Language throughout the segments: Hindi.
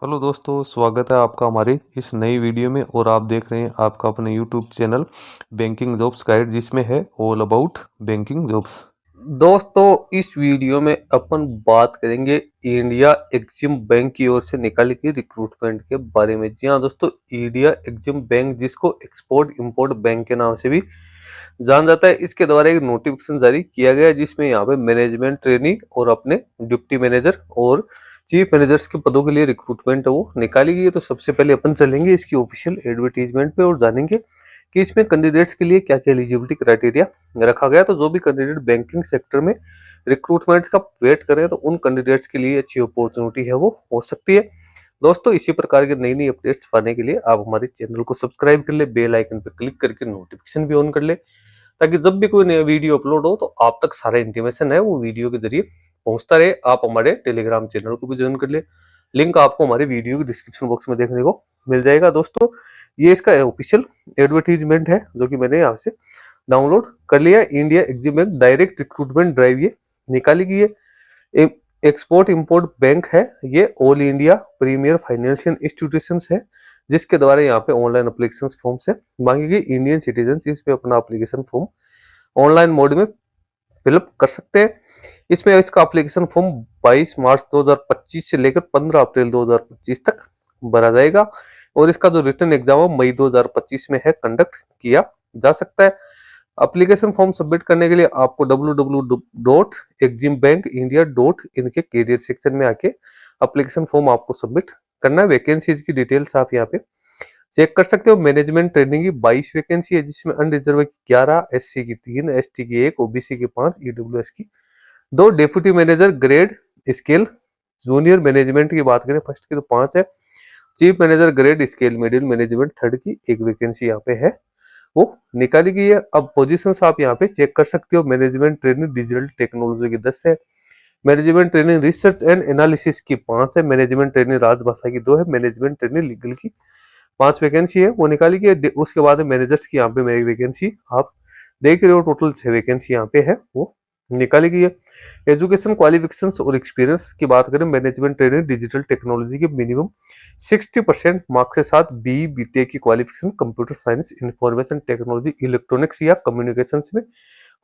हेलो दोस्तों, स्वागत है आपका हमारे इस नई वीडियो में। और आप देख रहे हैं आपका अपने YouTube channel banking jobs guide, जिसमें है ऑल अबाउट बैंकिंग जॉब्स। दोस्तों, इस वीडियो में अपन बात करेंगे इंडिया एग्जिम बैंक की ओर से निकाली गई रिक्रूटमेंट के बारे में। जी हाँ दोस्तों, इंडिया एग्जिम बैंक, जिसको एक्सपोर्ट इंपोर्ट बैंक के नाम से भी जान जाता है, इसके द्वारा एक नोटिफिकेशन जारी किया गया है, जिसमें यहाँ पे मैनेजमेंट ट्रेनिंग और अपने डिप्टी मैनेजर और चीफ मैनेजर्स के पदों के लिए रिक्रूटमेंट है वो निकाली गई है। तो सबसे पहले अपन चलेंगे इसकी ऑफिशियल एडवर्टीजमेंट पे और जानेंगे कि इसमें कैंडिडेट्स के लिए क्या क्या एलिजिबिलिटी क्राइटेरिया रखा गया। तो जो भी कैंडिडेट बैंकिंग सेक्टर में रिक्रूटमेंट का वेट करें, तो उन कैंडिडेट्स के लिए अच्छी अपॉर्चुनिटी है वो हो सकती है। दोस्तों, इसी प्रकार के नई नई अपडेट्स पाने के लिए आप हमारे चैनल को सब्सक्राइब कर ले, बेल आइकन पर क्लिक करके नोटिफिकेशन भी ऑन कर ले, ताकि जब भी कोई नया वीडियो अपलोड हो तो आप तक सारा इंटीमेशन है वो वीडियो के जरिए पहुंचता रहे। आप हमारे टेलीग्राम चैनल को भी ज्वाइन कर ले, लिंक आपको हमारे वीडियो के डिस्क्रिप्शन बॉक्स में देखने को मिल जाएगा। दोस्तों, ये इसका ऑफिशियल एडवर्टीजमेंट है जो कि मैंने यहाँ से डाउनलोड कर लिया। India Exim bank direct recruitment drive ये निकाली गई है। एक्सपोर्ट इंपोर्ट बैंक है ये, all India premier financial institution है, जिसके द्वारा यहाँ पे ऑनलाइन एप्लीकेशन फॉर्म से मांगी गई। इंडियन सिटीजन इस पे अपना एप्लीकेशन फॉर्म ऑनलाइन मोड में फिलअप कर सकते हैं। इसमें इसका एप्लीकेशन फॉर्म 22 मार्च 2025 से लेकर 15 अप्रैल 2025 तक भरा जाएगा, और इसका जो रिटर्न एग्जाम है मई 2025 में है कंडक्ट किया जा सकता है। एप्लीकेशन फॉर्म सबमिट करने के लिए आपको www.eximbankindia.in के कैरियर सेक्शन में आके एप्लीकेशन फॉर्म आपको सबमिट करना है। वैकेंसीज की डिटेल्स आप यहाँ पे चेक कर सकते हो। मैनेजमेंट ट्रेनिंग की 22 वैकेंसी है, जिसमें अनरिजर्व की 11, एससी की 3, एसटी की 1, ओबीसी की 5, ईडब्ल्यूएस की 2, deputy manager grade scale junior management की बात करें फर्स्ट की तो 5 है, chief manager grade scale middle management third की 1 वैकेंसी यहाँ पे है वो निकाली गई है। अब पोजीशंस आप यहाँ पे चेक कर सकते हो। मैनेजमेंट ट्रेनिंग डिजिटल टेक्नोलॉजी की 10 है, management training research and analysis की 5 है, मैनेजमेंट ट्रेनिंग राजभाषा की 2 है, मैनेजमेंट ट्रेनिंग लीगल की 5 वैकेंसी है वो निकाली गई है। उसके बाद मैनेजर्स की यहाँ पे मेरी वैकेंसी आप देख रहे हो, टोटल 6 वैकेंसी यहाँ पे है वो निकाली गई है। एजुकेशन क्वालिफिकेशंस और एक्सपीरियंस की बात करें, मैनेजमेंट ट्रेनिंग डिजिटल टेक्नोलॉजी के मिनिमम 60% मार्क्स के साथ बी बीटेक की qualification computer science information technology electronics या कम्युनिकेशन में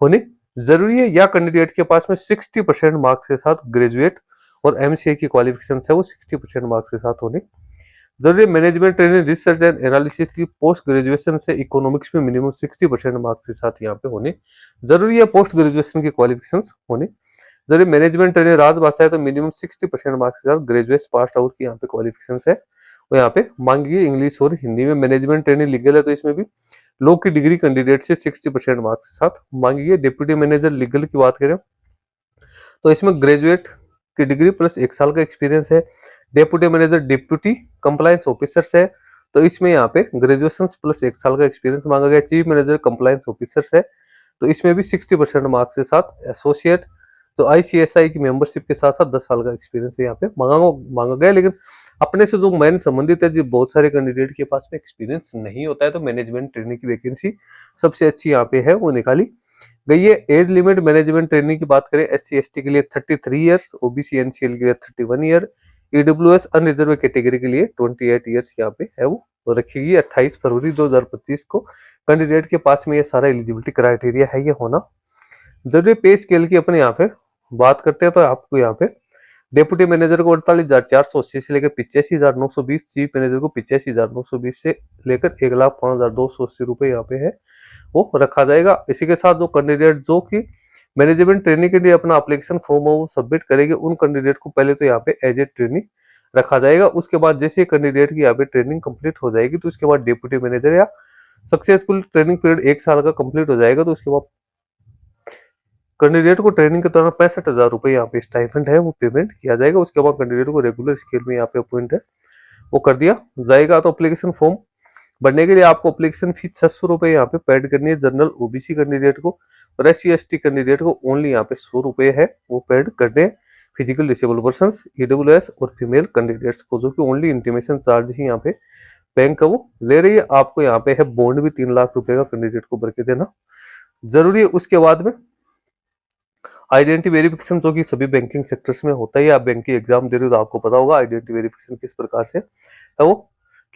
होनी जरूरी है, या कैंडिडेट के पास में 60% मार्क्स के साथ ग्रेजुएट और एमसीए की क्वालिफिकेशन है वो 60% मार्क्स के साथ होनी जरूरी। Management training research and analysis की पोस्ट ग्रेजुएशन से इकोनॉमिक्स में मिनिमम 60% मार्क्स के साथ यहाँ पे होने जरूरी है। पोस्ट ग्रेजुएशन की क्वालिफिकेशन होने जरूरी। मैनेजमेंट ट्रेनिंग राजभाषा है तो मिनिमम 60% मार्क्स के साथ ग्रेजुएट पास आउट की यहाँ पे क्वालिफिकेशन है वो यहाँ पे मांगी गई इंग्लिश और हिंदी में। मैनेजमेंट ट्रेनिंग लीगल है तो इसमें भी लॉ की डिग्री कैंडिडेट से 60% मार्क्स के साथ मांगी गई। डिप्टी मैनेजर लीगल की बात करें तो इसमें ग्रेजुएट की डिग्री प्लस 1 साल का एक्सपीरियंस है। Deputy manager deputy compliance officers है तो इसमें यहाँ पे ग्रेजुएशन प्लस 1 साल का एक्सपीरियंस मांगा गया। चीफ मैनेजर कंप्लायंस ऑफिसर्स है तो इसमें भी 60% मार्क्स के साथ एसोसिएट, तो आईसीएसआई की मेंबरशिप के साथ साथ 10 साल का एक्सपीरियंस यहाँ पे मांगा गया। लेकिन अपने से जो मेन संबंधित है, जो बहुत सारे कैंडिडेट के पास में एक्सपीरियंस नहीं होता है, तो मैनेजमेंट ट्रेनिंग की वैकेंसी सबसे अच्छी यहाँ पे है वो निकाली गई है। एज लिमिट मैनेजमेंट ट्रेनिंग की बात करें, एससी एसटी के लिए 33 ईयर्स, ओबीसी एनसीएल के लिए 31 ईयर, ईडब्ल्यूएस अनरिजर्व कैटेगरी के लिए 28 ईयर्स यहाँ पे है वो रखी गई। 28 फरवरी 2025 को कैंडिडेट के पास में ये सारा एलिजिबिलिटी क्राइटेरिया है ये होना जरूरी। पे स्केल की अपने यहाँ पे बात करते हैं तो आपको यहाँ पे डेप्यूटी मैनेजर को 48,480 से लेकर 85,920, चीफ मैनेजर को 85,920 से लेकर 1,05,280 रुपए यहाँ पे है वो रखा जाएगा। इसी के साथ जो कैंडिडेट जो कि मैनेजमेंट ट्रेनिंग के लिए अपना एप्लीकेशन फॉर्म वो सबमिट करेंगे, उन कैंडिडेट को पहले तो यहाँ पे एज ए ट्रेनिंग रखा जाएगा। उसके बाद जैसे कैंडिडेट की यहाँ पे ट्रेनिंग कंप्लीट हो जाएगी तो उसके बाद डिप्यूटी मैनेजर या सक्सेसफुल ट्रेनिंग पीरियड 1 साल का कंप्लीट हो जाएगा तो उसके बाद कैंडिडेट को ट्रेनिंग के दौरान 65,000 रुपए यहाँ पे स्टाइफंड है वो पेमेंट किया जाएगा। उसके बाद कैंडिडेट को रेगुलर स्केल में यहाँ पे अपॉइंट है वो कर दिया जाएगा। तो एप्लीकेशन फॉर्म भरने के लिए आपको एप्लीकेशन फीस 600 रुपए यहाँ पे पेड करनी है जनरल ओबीसी कैंडिडेट को, और एससी एसटी कैंडिडेट को ओनली यहाँ पे 100 रुपए है वो पेड करने। फिजिकल डिसेबल पर्सन, ईडब्ल्यूएस और फीमेल कैंडिडेट्स को जो कि ओनली इंटीमेशन चार्ज ही यहाँ पे बैंक का वो ले रही है। आपको यहाँ पे है बॉन्ड भी 3 लाख रुपए का कैंडिडेट को भर के देना जरूरी है। उसके बाद में आइडेंटिटी वेरिफिकेशन जो कि सभी बैंकिंग सेक्टर्स में होता है, आप बैंक की एग्जाम दे रहे हो तो आपको पता होगा आइडेंटिटी वेरिफिकेशन किस प्रकार से है वो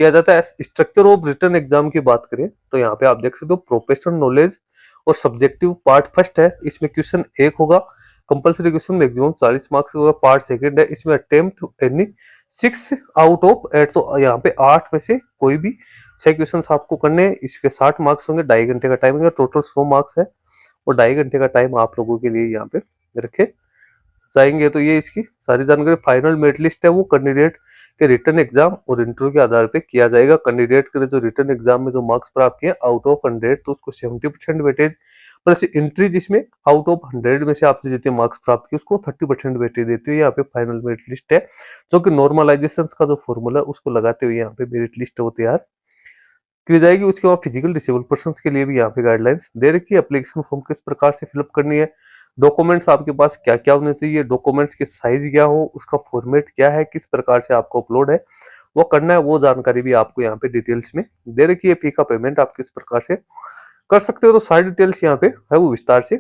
किया जाता है। स्ट्रक्चर ऑफ रिटन एग्जाम की बात करें तो यहाँ पे आप देख सकते हो प्रोफेशनल नॉलेज और सब्जेक्टिव पार्ट फर्स्ट है, इसमें क्वेश्चन 1 होगा, कंपलसरी क्वेश्चन मैक्सिमम 40 मार्क्स होगा। पार्ट सेकंड है, इसमें अटेम्प्ट एनी 6 आउट ऑफ 8, तो यहाँ पे 8 में से कोई भी 6 क्वेश्चन आपको करने हैं। इसके 60 मार्क्स होंगे, 2.5 घंटे का टाइम है, टोटल 100 मार्क्स है और 2.5 घंटे का टाइम आप लोगों के लिए यहाँ पे रखे जाएंगे। तो ये इसकी सारी जानकारी। फाइनल मेरिट लिस्ट है वो कैंडिडेट के रिटन एग्जाम और इंटरव्यू के आधार पे किया जाएगा। कैंडिडेट के जो रिटन एग्जाम में जो मार्क्स प्राप्त किए आउट ऑफ 100 तो उसको 70% वेटेज प्लस एंट्री, जिसमें आउट ऑफ 100 में से आपने जितने मार्क्स प्राप्त किए उसको 30% वेटेज देती है। यहाँ पे फाइनल मेरिट लिस्ट है जो कि नॉर्मलाइजेशन का जो फॉर्मूला है उसको लगाते हुए यहाँ पे मेरिट लिस्ट वो तैयार की जाएगी। उसके बाद फिजिकल डिसेबल पर्सन के लिए भी यहाँ पे गाइडलाइंस दे रखी है। एप्लीकेशन फॉर्म किस प्रकार से फिलअप करनी है, डॉक्यूमेंट्स आपके पास क्या क्या होने चाहिए, डॉक्यूमेंट्स की साइज क्या हो, उसका फॉर्मेट क्या है, किस प्रकार से आपको अपलोड है वो करना है, वो जानकारी भी आपको यहाँ पे डिटेल्स में दे रखी है। फी का पेमेंट आप किस प्रकार से कर सकते हो तो सारी डिटेल्स यहाँ पे है वो विस्तार से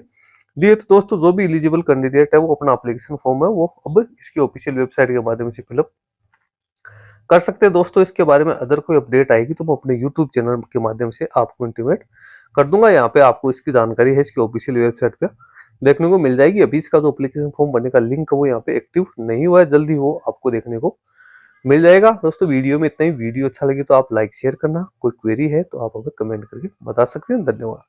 दिए। तो दोस्तों जो भी एलिजिबल कैंडिडेट है वो अपना एप्लीकेशन फॉर्म है वो अब इसकी ऑफिशियल वेबसाइट के माध्यम से फिलअप कर सकते हैं। दोस्तों इसके बारे में अदर कोई अपडेट आएगी तो मैं अपने यूट्यूब चैनल के माध्यम से आपको इंटीमेट कर दूंगा। यहाँ पे आपको इसकी जानकारी है इसकी ऑफिशियल वेबसाइट पे देखने को मिल जाएगी। अभी इसका जो एप्लीकेशन फॉर्म बनने का लिंक है वो यहाँ पे एक्टिव नहीं हुआ है, जल्दी वो आपको देखने को मिल जाएगा। दोस्तों वीडियो में इतना ही। वीडियो अच्छा लगे तो आप लाइक शेयर करना, कोई क्वेरी है तो आप हमें कमेंट करके बता सकते हैं। धन्यवाद।